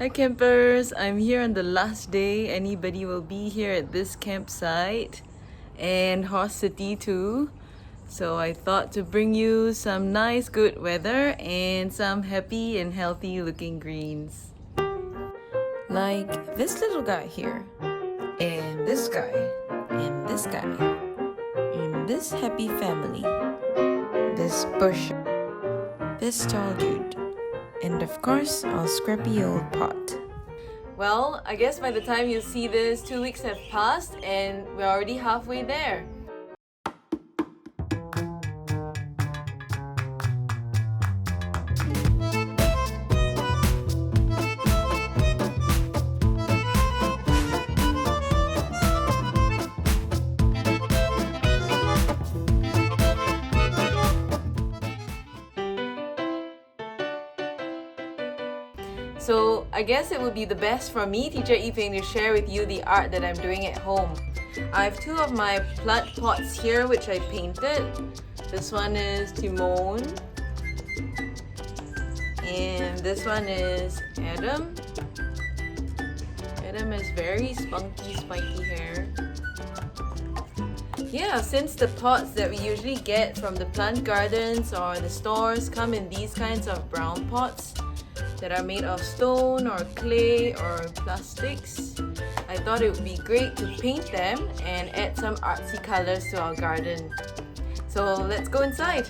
Hi campers, I'm here on the last day anybody will be here at this campsite and Horse City too. So I thought to bring you some nice good weather and some happy and healthy looking greens. Like this little guy here, and this guy, and this guy, and this happy family, this bush, this tall dude, and of course our scrappy old pot. Well, I guess by the time you see this, 2 weeks have passed and we're already halfway there. So I guess it would be the best for me, Teacher Yiping, to share with you the art that I'm doing at home. I have two of my plant pots here which I painted. This one is Timon and this one is Adam. Adam has very spunky, spiky hair. Yeah, since the pots that we usually get from the plant gardens or the stores come in these kinds of brown pots that are made of stone or clay or plastics, I thought it would be great to paint them and add some artsy colors to our garden. So let's go inside.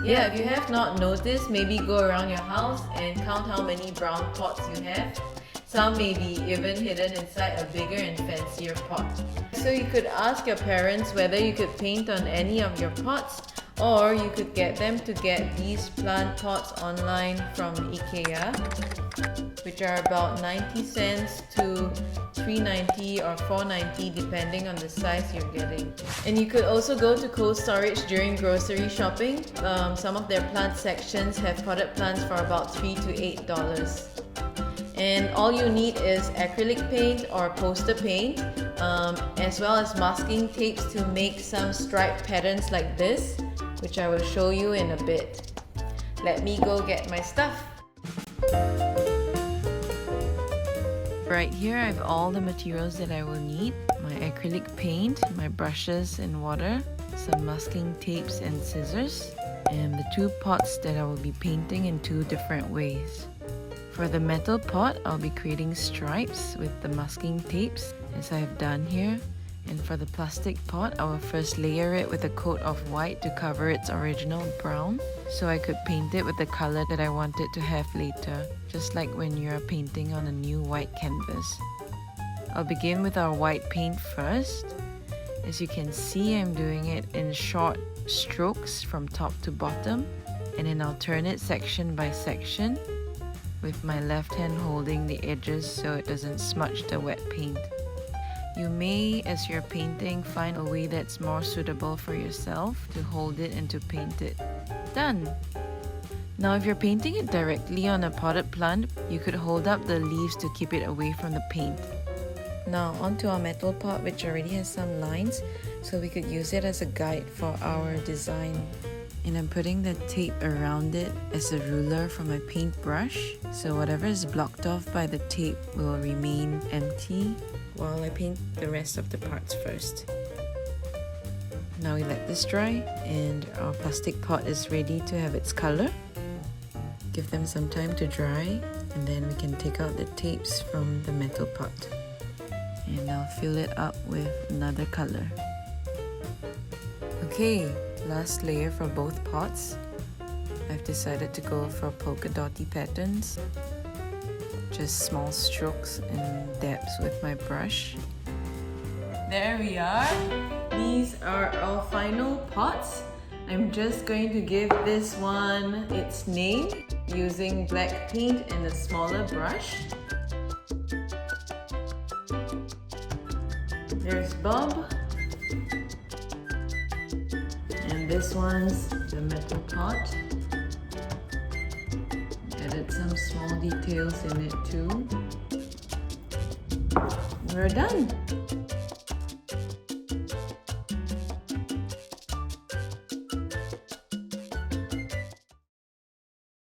Yeah, if you have not noticed, maybe go around your house and count how many brown pots you have. Some may be even hidden inside a bigger and fancier pot. So you could ask your parents whether you could paint on any of your pots, or you could get them to get these plant pots online from IKEA, which are about 90 cents to $3.90 or $4.90 depending on the size you're getting. And you could also go to Cold Storage during grocery shopping. Some of their plant sections have potted plants for about $3 to $8. And all you need is acrylic paint or poster paint, as well as masking tapes to make some striped patterns like this, which I will show you in a bit. Let me go get my stuff. Right here I have all the materials that I will need. My acrylic paint, my brushes and water, some masking tapes and scissors, and the two pots that I will be painting in two different ways. For the metal pot, I'll be creating stripes with the masking tapes, as I have done here. And for the plastic pot, I will first layer it with a coat of white to cover its original brown, so I could paint it with the color that I want it to have later, just like when you're painting on a new white canvas. I'll begin with our white paint first. As you can see, I'm doing it in short strokes from top to bottom, and then I'll turn it section by section, with my left hand holding the edges so it doesn't smudge the wet paint. You may, as you're painting, find a way that's more suitable for yourself to hold it and to paint it. Done! Now if you're painting it directly on a potted plant, you could hold up the leaves to keep it away from the paint. Now onto our metal pot, which already has some lines, so we could use it as a guide for our design. And I'm putting the tape around it as a ruler for my paintbrush, so whatever is blocked off by the tape will remain empty while I paint the rest of the parts first. Now we let this dry and our plastic pot is ready to have its color. Give them some time to dry and then we can take out the tapes from the metal pot. And I'll fill it up with another color. Okay, last layer for both pots. I've decided to go for polka dotty patterns. Just small strokes and dabs with my brush. There we are. These are our final pots. I'm just going to give this one its name using black paint and a smaller brush. There's Bob. And this one's the metal pot. Added some small details in it too. We're done!